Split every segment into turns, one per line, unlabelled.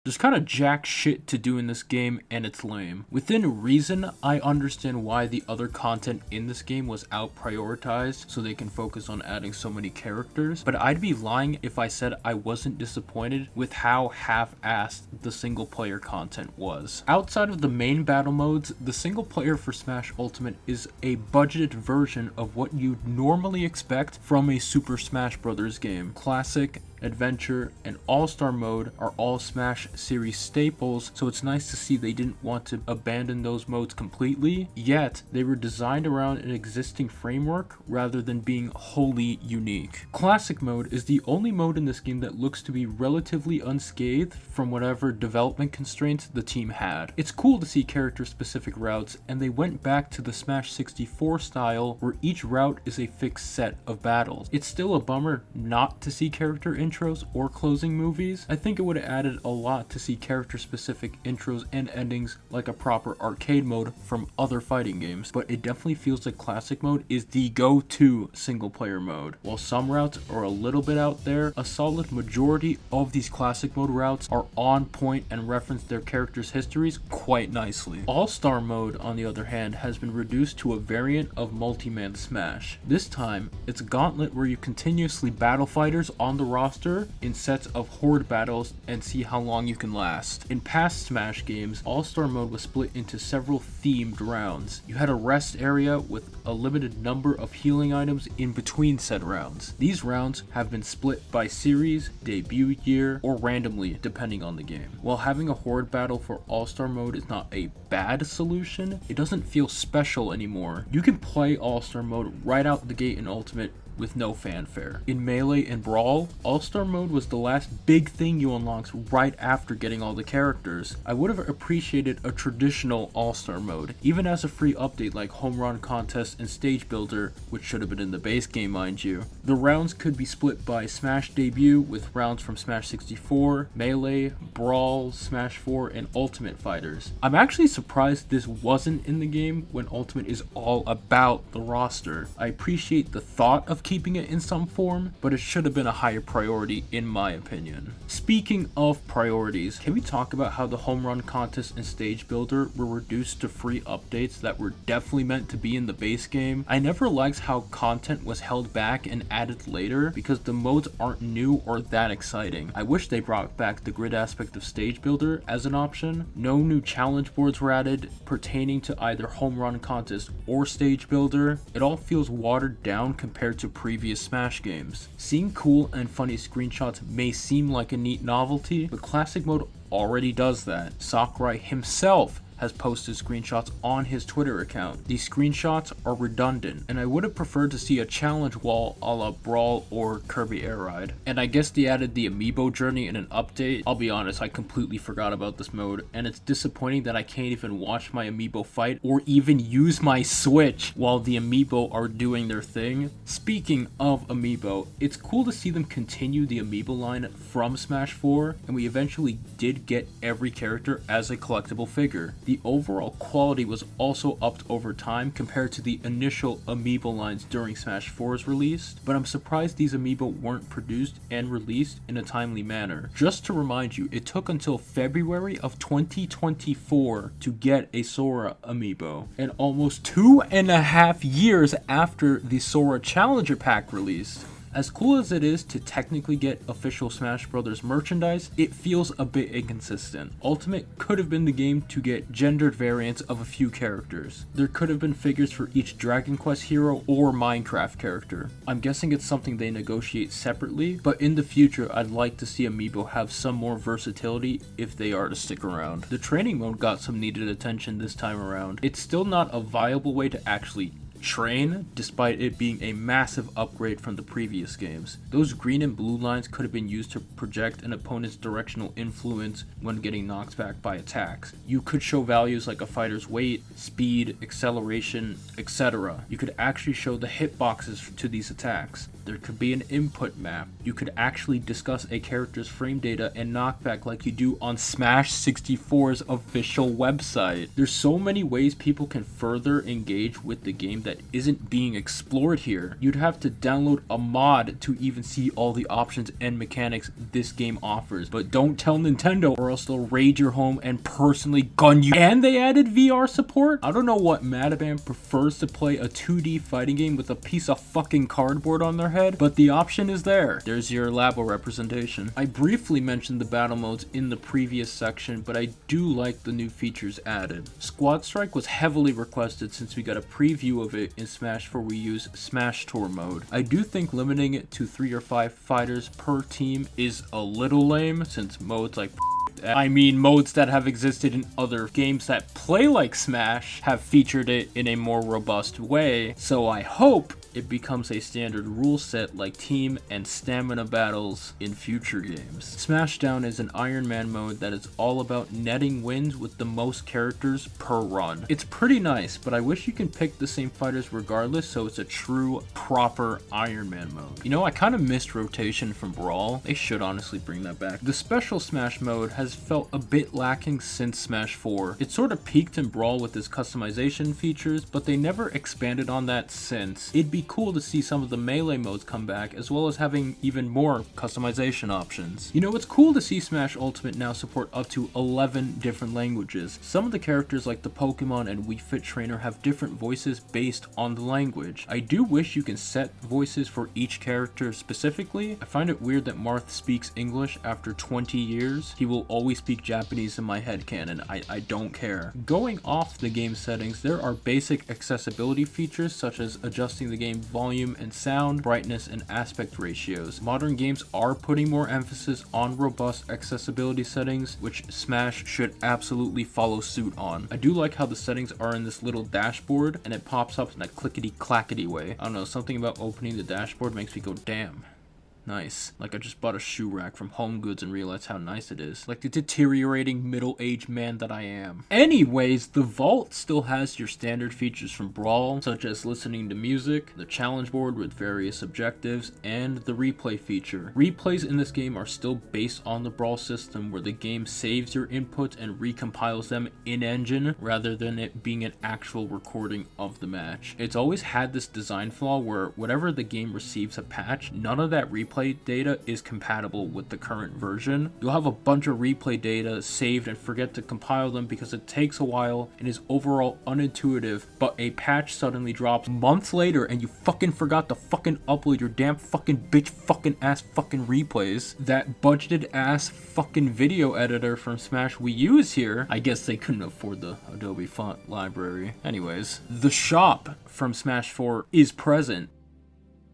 There's kind of jack shit to do in this game, and it's lame. Within reason, I understand why the other content in this game was out prioritized so they can focus on adding so many characters, but I'd be lying if I said I wasn't disappointed with how half-assed the single player content was. Outside of the main battle modes, the single player for Smash Ultimate is a budgeted version of what you'd normally expect from a Super Smash Bros. Game. Classic, Adventure, and All-Star mode are all Smash series staples, so it's nice to see they didn't want to abandon those modes completely, yet they were designed around an existing framework rather than being wholly unique. Classic mode is the only mode in this game that looks to be relatively unscathed from whatever development constraints the team had. It's cool to see character-specific routes, and they went back to the Smash 64 style where each route is a fixed set of battles. It's still a bummer not to see character intros or closing movies. I think it would have added a lot to see character-specific intros and endings like a proper arcade mode from other fighting games, but it definitely feels like Classic mode is the go-to single-player mode. While some routes are a little bit out there, a solid majority of these Classic mode routes are on point and reference their characters' histories quite nicely. All-Star mode, on the other hand, has been reduced to a variant of multi-man Smash. This time, it's a gauntlet where you continuously battle fighters on the roster in sets of horde battles and see how long you can last. In past Smash games, All-Star mode was split into several themed rounds. You had a rest area with a limited number of healing items in between said rounds. These rounds have been split by series, debut year, or randomly depending on the game. While having a horde battle for All-Star mode is not a bad solution, it doesn't feel special anymore. You can play All-Star mode right out the gate in Ultimate with no fanfare. In Melee and Brawl, All-Star mode was the last big thing you unlocked right after getting all the characters. I would have appreciated a traditional All-Star mode, even as a free update like Home Run Contest and Stage Builder, which should have been in the base game mind you. The rounds could be split by Smash debut with rounds from Smash 64, Melee, Brawl, Smash 4, and Ultimate fighters. I'm actually surprised this wasn't in the game when Ultimate is all about the roster. I appreciate the thought of keeping it in some form, but it should have been a higher priority in my opinion. Speaking of priorities, can we talk about how the Home Run Contest and Stage Builder were reduced to free updates that were definitely meant to be in the base game? I never liked how content was held back and added later because the modes aren't new or that exciting. I wish they brought back the grid aspect of Stage Builder as an option. No new challenge boards were added pertaining to either Home Run Contest or Stage Builder. It all feels watered down compared to previous Smash games. Seeing cool and funny screenshots may seem like a neat novelty, but Classic mode already does that. Sakurai himself has posted screenshots on his Twitter account. These screenshots are redundant, and I would have preferred to see a challenge wall a la Brawl or Kirby Air Ride. And I guess they added the Amiibo journey in an update. I'll be honest, I completely forgot about this mode, and it's disappointing that I can't even watch my Amiibo fight or even use my Switch while the Amiibo are doing their thing. Speaking of Amiibo, it's cool to see them continue the Amiibo line from Smash 4, and we eventually did get every character as a collectible figure. The overall quality was also upped over time compared to the initial Amiibo lines during Smash 4's release, but I'm surprised these Amiibo weren't produced and released in a timely manner. Just to remind you, it took until February of 2024 to get a Sora Amiibo, and almost 2.5 years after the Sora Challenger Pack released. As cool as it is to technically get official Smash Bros. Merchandise, it feels a bit inconsistent. Ultimate could have been the game to get gendered variants of a few characters. There could have been figures for each Dragon Quest hero or Minecraft character. I'm guessing it's something they negotiate separately, but in the future I'd like to see Amiibo have some more versatility if they are to stick around. The training mode got some needed attention this time around. It's still not a viable way to actually train, despite it being a massive upgrade from the previous games. Those green and blue lines could have been used to project an opponent's directional influence when getting knocked back by attacks. You could show values like a fighter's weight, speed, acceleration, etc. You could actually show the hitboxes to these attacks. There could be an input map. You could actually discuss a character's frame data and knockback like you do on Smash 64's official website. There's so many ways people can further engage with the game that isn't being explored here. You'd have to download a mod to even see all the options and mechanics this game offers. But don't tell Nintendo or else they'll raid your home and personally gun you. And they added VR support? I don't know what Madabam prefers to play a 2D fighting game with a piece of fucking cardboard on their head, but the option is there. There's your Labo representation. I briefly mentioned the battle modes in the previous section, but I do like the new features added. Squad Strike was heavily requested since we got a preview of it in Smash 4 we use Smash Tour mode. I do think limiting it to 3 or 5 fighters per team is a little lame, since modes like modes that have existed in other games that play like Smash have featured it in a more robust way, so I hope it becomes a standard rule set like team and stamina battles in future games. Smashdown is an Iron Man mode that is all about netting wins with the most characters per run. It's pretty nice, but I wish you can pick the same fighters regardless, so it's a true, proper Iron Man mode. You know, I kind of missed rotation from Brawl. They should honestly bring that back. The special Smash mode has felt a bit lacking since Smash 4. It sort of peaked in Brawl with its customization features, but they never expanded on that since. It'd be cool to see some of the melee modes come back, as well as having even more customization options. You know, it's cool to see Smash Ultimate now support up to 11 different languages. Some of the characters like the Pokemon and Wii Fit Trainer have different voices based on the language. I do wish you can set voices for each character specifically. I find it weird that Marth speaks English after 20 years. He will always speak Japanese in my headcanon. I don't care. Going off the game settings, there are basic accessibility features such as adjusting the game volume and sound, brightness, and aspect ratios. Modern games are putting more emphasis on robust accessibility settings, which Smash should absolutely follow suit on. I do like how the settings are in this little dashboard and it pops up in a clickety-clackety way. I don't know, something about opening the dashboard makes me go, damn. Nice. Like I just bought a shoe rack from Home Goods and realized how nice it is. Like the deteriorating middle-aged man that I am. Anyways, the vault still has your standard features from Brawl, such as listening to music, the challenge board with various objectives, and the replay feature. Replays in this game are still based on the Brawl system, where the game saves your inputs and recompiles them in-engine, rather than it being an actual recording of the match. It's always had this design flaw where whenever the game receives a patch, none of that replay data is compatible with the current version. You'll have a bunch of replay data saved and forget to compile them because it takes a while and is overall unintuitive, but a patch suddenly drops months later and you fucking forgot to fucking upload your damn fucking bitch fucking ass fucking replays. That budgeted ass fucking video editor from Smash we use here, I guess they couldn't afford the Adobe font library. Anyways, the shop from Smash 4 is present.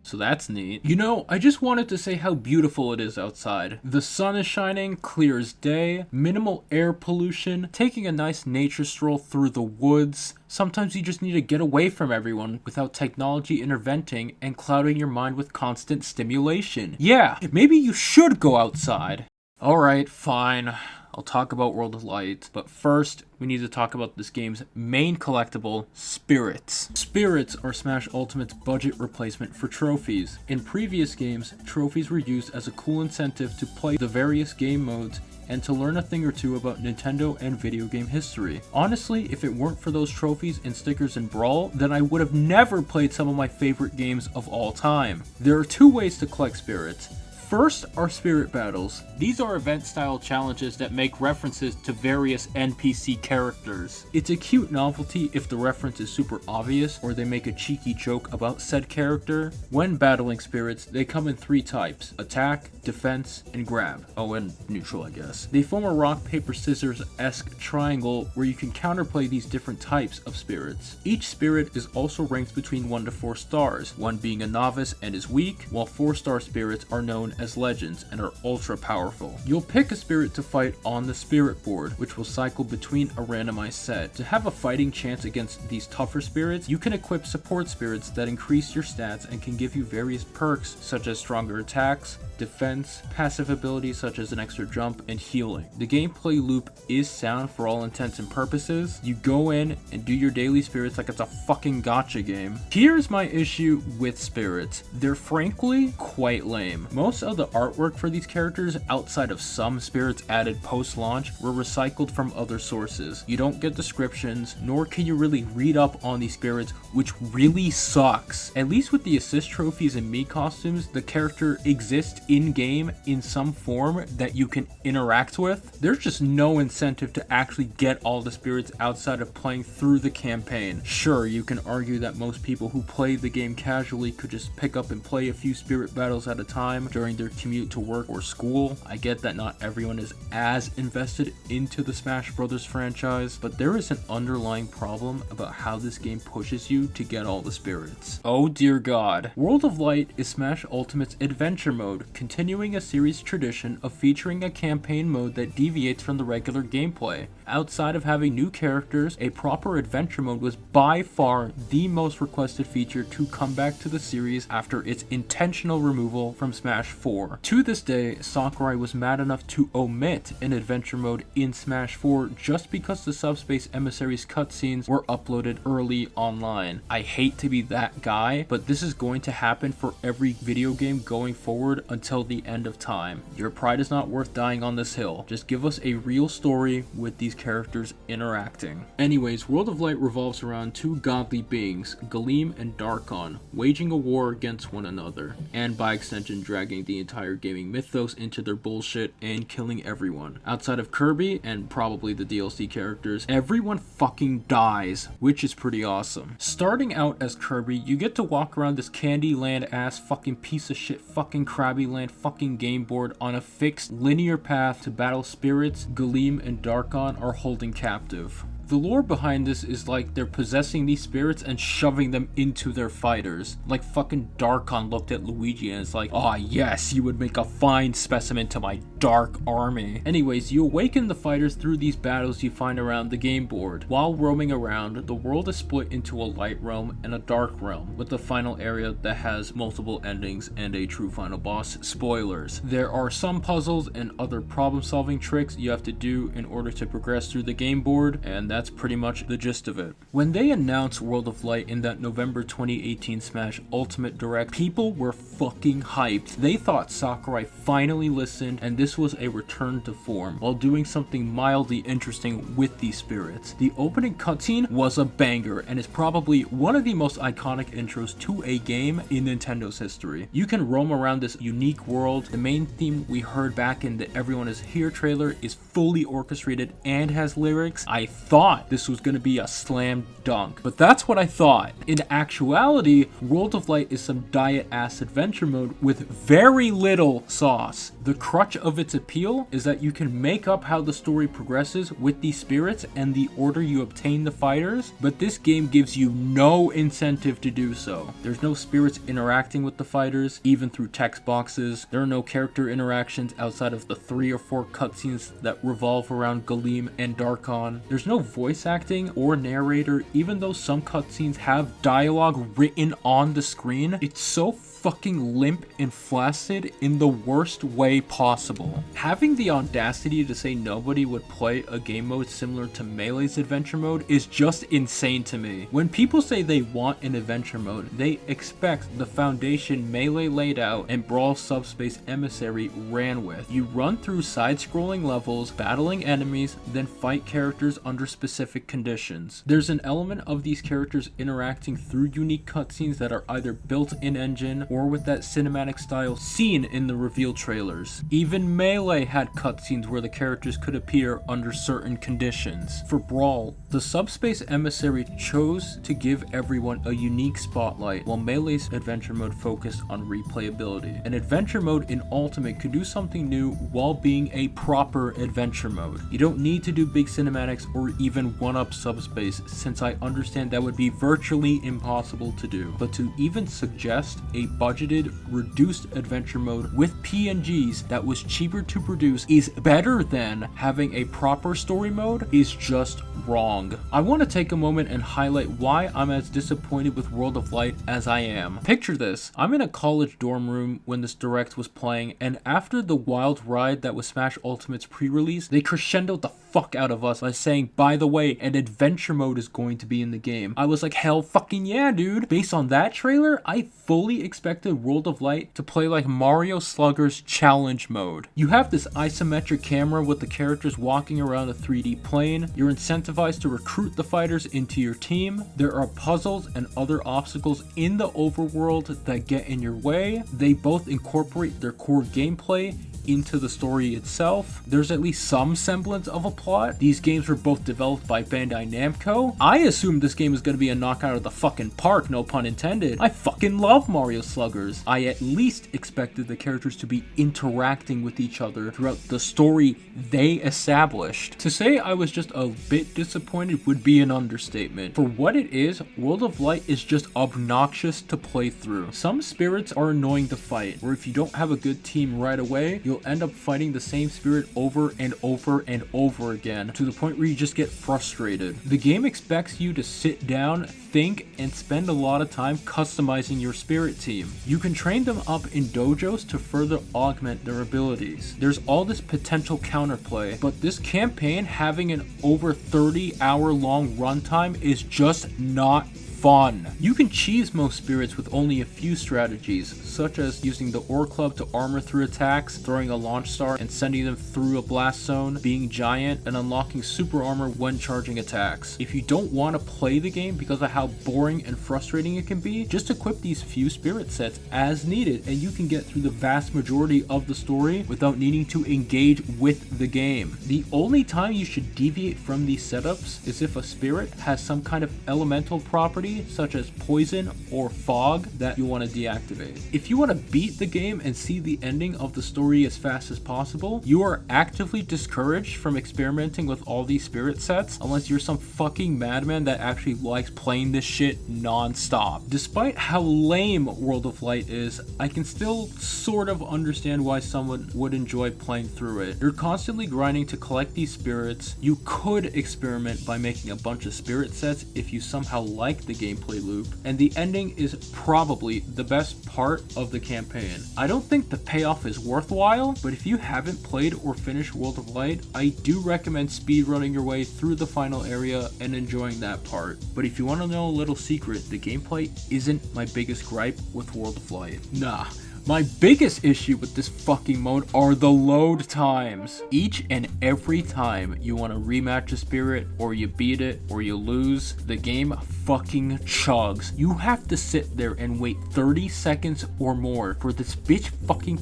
So that's neat. You know, I just wanted to say how beautiful it is outside. The sun is shining, clear as day, minimal air pollution, taking a nice nature stroll through the woods. Sometimes you just need to get away from everyone without technology interventing and clouding your mind with constant stimulation. Yeah, maybe you should go outside. Alright, fine. I'll talk about World of Light, but first, we need to talk about this game's main collectible, Spirits. Spirits are Smash Ultimate's budget replacement for trophies. In previous games, trophies were used as a cool incentive to play the various game modes and to learn a thing or two about Nintendo and video game history. Honestly, if it weren't for those trophies and stickers in Brawl, then I would have never played some of my favorite games of all time. There are two ways to collect Spirits. First are Spirit Battles. These are event-style challenges that make references to various NPC characters. It's a cute novelty if the reference is super obvious or they make a cheeky joke about said character. When battling spirits, they come in 3 types: attack, defense, and grab. Oh, and neutral, I guess. They form a rock, paper, scissors-esque triangle where you can counterplay these different types of spirits. Each spirit is also ranked between 1 to 4 stars, 1 being a novice and is weak, while 4-star spirits are known as legends and are ultra powerful. You'll pick a spirit to fight on the spirit board, which will cycle between a randomized set. To have a fighting chance against these tougher spirits, you can equip support spirits that increase your stats and can give you various perks such as stronger attacks, defense, passive abilities such as an extra jump, and healing. The gameplay loop is sound for all intents and purposes. You go in and do your daily spirits like it's a fucking gacha game. Here's my issue with spirits. They're frankly quite lame. Most of the artwork for these characters, outside of some spirits added post-launch, were recycled from other sources. You don't get descriptions, nor can you really read up on these spirits, which really sucks. At least with the assist trophies and Mii costumes, the character exists in-game in some form that you can interact with. There's just no incentive to actually get all the spirits outside of playing through the campaign. Sure, you can argue that most people who play the game casually could just pick up and play a few spirit battles at a time during their commute to work or school. I get that not everyone is as invested into the Smash Bros. Franchise, but there is an underlying problem about how this game pushes you to get all the spirits. Oh dear god. World of Light is Smash Ultimate's adventure mode, continuing a series tradition of featuring a campaign mode that deviates from the regular gameplay. Outside of having new characters, a proper adventure mode was by far the most requested feature to come back to the series after its intentional removal from Smash 4. To this day, Sakurai was mad enough to omit an adventure mode in Smash 4 just because the Subspace Emissaries cutscenes were uploaded early online. I hate to be that guy, but this is going to happen for every video game going forward until the end of time. Your pride is not worth dying on this hill. Just give us a real story with these characters interacting. Anyways, World of Light revolves around two godly beings, Galeem and Darkon, waging a war against one another, and by extension dragging the entire gaming mythos into their bullshit and killing everyone. Outside of Kirby and probably the DLC characters, everyone fucking dies, which is pretty awesome. Starting out as Kirby, you get to walk around this Candyland ass fucking piece of shit fucking Krabby Land fucking game board on a fixed linear path to battle spirits Galeem and Darkon are holding captive. The lore behind this is like they're possessing these spirits and shoving them into their fighters. Like fucking Darkon looked at Luigi and it's like, "Ah yes, you would make a fine specimen to my dark army." Anyways, you awaken the fighters through these battles you find around the game board. While roaming around, the world is split into a light realm and a dark realm, with the final area that has multiple endings and a true final boss. Spoilers. There are some puzzles and other problem-solving tricks you have to do in order to progress through the game board, and that's pretty much the gist of it. When they announced World of Light in that November 2018 Smash Ultimate Direct, people were fucking hyped. They thought Sakurai finally listened and this was a return to form, while doing something mildly interesting with these spirits. The opening cutscene was a banger and is probably one of the most iconic intros to a game in Nintendo's history. You can roam around this unique world. The main theme we heard back in the Everyone Is Here trailer is fully orchestrated and has lyrics. I thought this was going to be a slam dunk, but that's what I thought. In actuality, World of Light is some diet ass adventure mode with very little sauce. The crutch of its appeal is that you can make up how the story progresses with these spirits and the order you obtain the fighters, but this game gives you no incentive to do so. There's no spirits interacting with the fighters, even through text boxes. There are no character interactions outside of the 3 or 4 cutscenes that revolve around Galeem and Darkon. There's no voice acting or narrator, even though some cutscenes have dialogue written on the screen. It's so fucking limp and flaccid in the worst way possible. Having the audacity to say nobody would play a game mode similar to Melee's adventure mode is just insane to me. When people say they want an adventure mode, they expect the foundation Melee laid out and Brawl Subspace Emissary ran with. You run through side-scrolling levels, battling enemies, then fight characters under specific conditions. There's an element of these characters interacting through unique cutscenes that are either built in engine or with that cinematic style seen in the reveal trailers. Even Melee had cutscenes where the characters could appear under certain conditions. For Brawl, the Subspace Emissary chose to give everyone a unique spotlight, while Melee's adventure mode focused on replayability. An adventure mode in Ultimate could do something new while being a proper adventure mode. You don't need to do big cinematics or even one-up Subspace, since I understand that would be virtually impossible to do. But to even suggest a budgeted, reduced adventure mode with PNGs that was cheaper to produce is better than having a proper story mode is just wrong. I want to take a moment and highlight why I'm as disappointed with World of Light as I am. Picture this. I'm in a college dorm room when this direct was playing, and after the wild ride that was Smash Ultimate's pre-release, they crescendoed the fuck out of us by saying, by the way, an adventure mode is going to be in the game. I was like, hell fucking yeah, dude. Based on that trailer, I fully expected World of Light to play like Mario Slugger's challenge mode. You have this isometric camera with the characters walking around a 3D plane. You're incentivized to recruit the fighters into your team. There are puzzles and other obstacles in the overworld that get in your way. They both incorporate their core gameplay into the story itself. There's at least some semblance of a plot. These games were both developed by Bandai Namco. I assumed this game was going to be a knockout of the fucking park, no pun intended. I fucking love Mario Sluggers. I at least expected the characters to be interacting with each other throughout the story they established. To say I was just a bit disappointed would be an understatement. For what it is, World of Light is just obnoxious to play through. Some spirits are annoying to fight, where if you don't have a good team right away, you'll end up fighting the same spirit over and over and over again, to the point where you just get frustrated. The game expects you to sit down, think, and spend a lot of time customizing your spirit team. You can train them up in dojos to further augment their abilities. There's all this potential counterplay, but this campaign having an over 30-hour long runtime is just not fun. You can cheese most spirits with only a few strategies, such as using the ore club to armor through attacks, throwing a launch star and sending them through a blast zone, being giant, and unlocking super armor when charging attacks. If you don't want to play the game because of how boring and frustrating it can be, just equip these few spirit sets as needed and you can get through the vast majority of the story without needing to engage with the game. The only time you should deviate from these setups is if a spirit has some kind of elemental property such as poison or fog that you want to deactivate. If you want to beat the game and see the ending of the story as fast as possible, you are actively discouraged from experimenting with all these spirit sets unless you're some fucking madman that actually likes playing this shit non-stop. Despite how lame World of Light is, I can still sort of understand why someone would enjoy playing through it. You're constantly grinding to collect these spirits. You could experiment by making a bunch of spirit sets if you somehow like the gameplay loop, and the ending is probably the best part of the campaign. I don't think the payoff is worthwhile, but if you haven't played or finished World of Light, I do recommend speedrunning your way through the final area and enjoying that part. But if you want to know a little secret, the gameplay isn't my biggest gripe with World of Light. Nah. My biggest issue with this fucking mode are the load times. Each and every time you want to rematch a spirit, or you beat it, or you lose, the game fucking chugs. You have to sit there and wait 30 seconds or more for this bitch fucking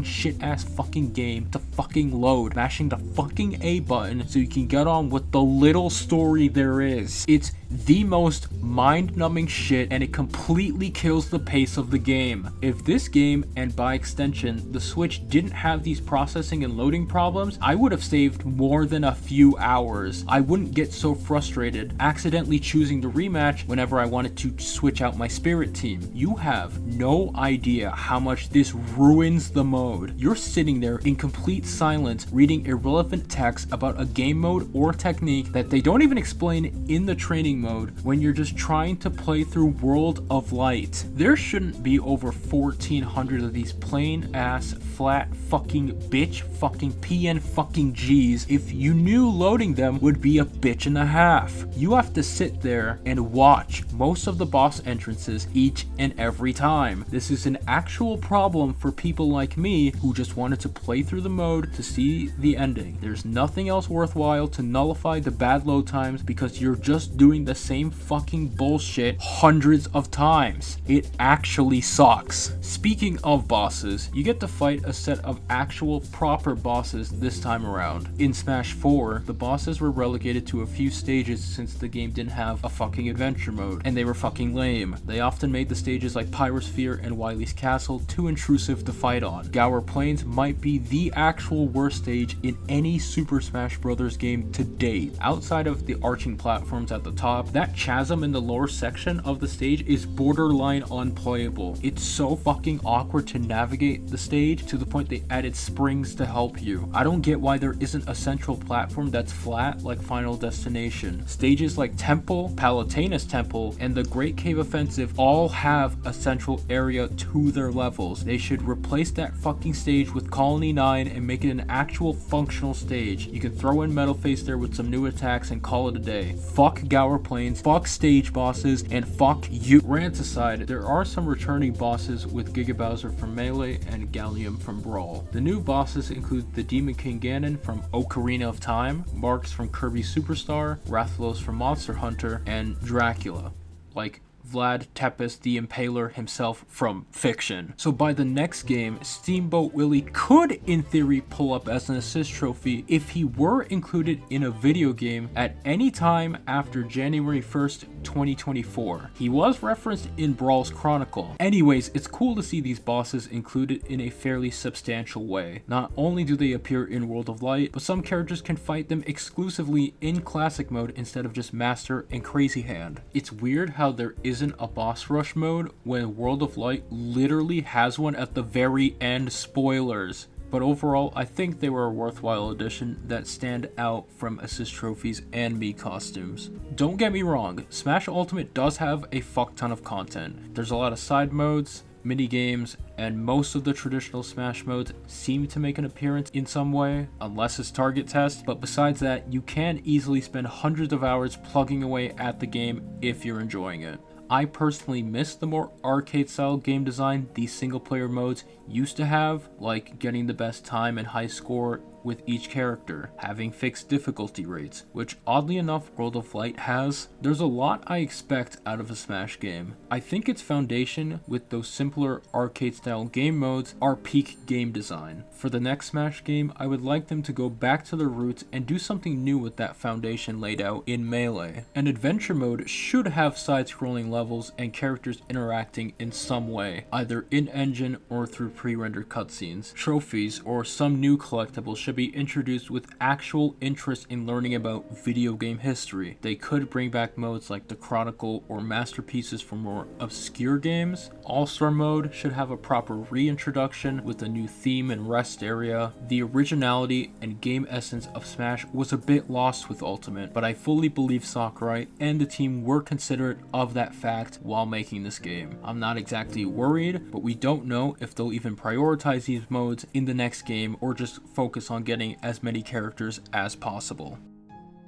shit ass fucking game to fucking load, mashing the fucking A button so you can get on with the little story there is. It's the most mind-numbing shit, and it completely kills the pace of the game. If this game, and by extension the Switch, didn't have these processing and loading problems, I would have saved more than a few hours. I wouldn't get so frustrated accidentally choosing the rematch whenever I wanted to switch out my spirit team. You have no idea how much this ruins the mode. You're sitting there in complete silence reading irrelevant text about a game mode or technique that they don't even explain in the training mode when you're just trying to play through World of Light. There shouldn't be over 1,400 of these plain ass flat fucking bitch fucking PN fucking G's if you knew loading them would be a bitch and a half. You have to sit there and watch most of the boss entrances each and every time. This is an actual problem for people like me who just wanted to play through the mode to see the ending. There's nothing else worthwhile to nullify the bad load times because you're just doing the same fucking bullshit hundreds of times. It actually sucks. Speaking of bosses, you get to fight a set of actual proper bosses this time around. In Smash 4, the bosses were relegated to a few stages since the game didn't have a fucking adventure mode, and they were fucking lame. They often made the stages like Pyrosphere and Wily's Castle too intrusive to fight on. Gower Plains might be the actual worst stage in any Super Smash Bros. Game to date. Outside of the arching platforms at the top, that chasm in the lower section of the stage is borderline unplayable. It's so fucking awkward to navigate the stage to the point they added springs to help you. I don't get why there isn't a central platform that's flat like Final Destination. Stages like Temple, Palatinus Temple, and the Great Cave Offensive all have a central area to their levels. They should replace that fucking stage with Colony 9 and make it an actual functional stage. You can throw in Metal Face there with some new attacks and call it a day. Fuck Gower Plains, fuck stage bosses, and fuck you. Rant aside, there are some returning bosses with Giga Bowser from Melee and Gallium from Brawl. The new bosses include the Demon King Ganon from Ocarina of Time, Marks from Kirby Superstar, Rathalos from Monster Hunter, and Dracula. Like Vlad Tepes the Impaler himself from Fiction. So by the next game, Steamboat Willie could in theory pull up as an assist trophy if he were included in a video game at any time after January 1st, 2024. He was referenced in Brawl's Chronicle. Anyways, it's cool to see these bosses included in a fairly substantial way. Not only do they appear in World of Light, but some characters can fight them exclusively in Classic mode instead of just Master and Crazy Hand. It's weird how there isn't a boss rush mode when World of Light literally has one at the very end. Spoilers. But overall, I think they were a worthwhile addition that stand out from assist trophies and Mii costumes. Don't get me wrong, Smash Ultimate does have a fuck ton of content. There's a lot of side modes, mini games, and most of the traditional Smash modes seem to make an appearance in some way, unless it's target test, but besides that, you can easily spend hundreds of hours plugging away at the game if you're enjoying it. I personally miss the more arcade-style game design these single-player modes used to have, like getting the best time and high score with each character, having fixed difficulty rates, which oddly enough World of Light has. There's a lot I expect out of a Smash game. I think its foundation with those simpler arcade-style game modes are peak game design. For the next Smash game, I would like them to go back to their roots and do something new with that foundation laid out in Melee. An adventure mode should have side-scrolling levels and characters interacting in some way, either in-engine or through pre-rendered cutscenes. Trophies or some new collectibles should be introduced with actual interest in learning about video game history. They could bring back modes like the Chronicle or Masterpieces for more obscure games. All-Star mode should have a proper reintroduction with a new theme and rest area. The originality and game essence of Smash was a bit lost with Ultimate, but I fully believe Sakurai and the team were considerate of that fact while making this game. I'm not exactly worried, but we don't know if they'll even prioritize these modes in the next game or just focus on getting as many characters as possible.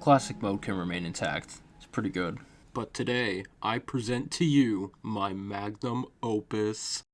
Classic mode can remain intact. It's pretty good. But today, I present to you my magnum opus.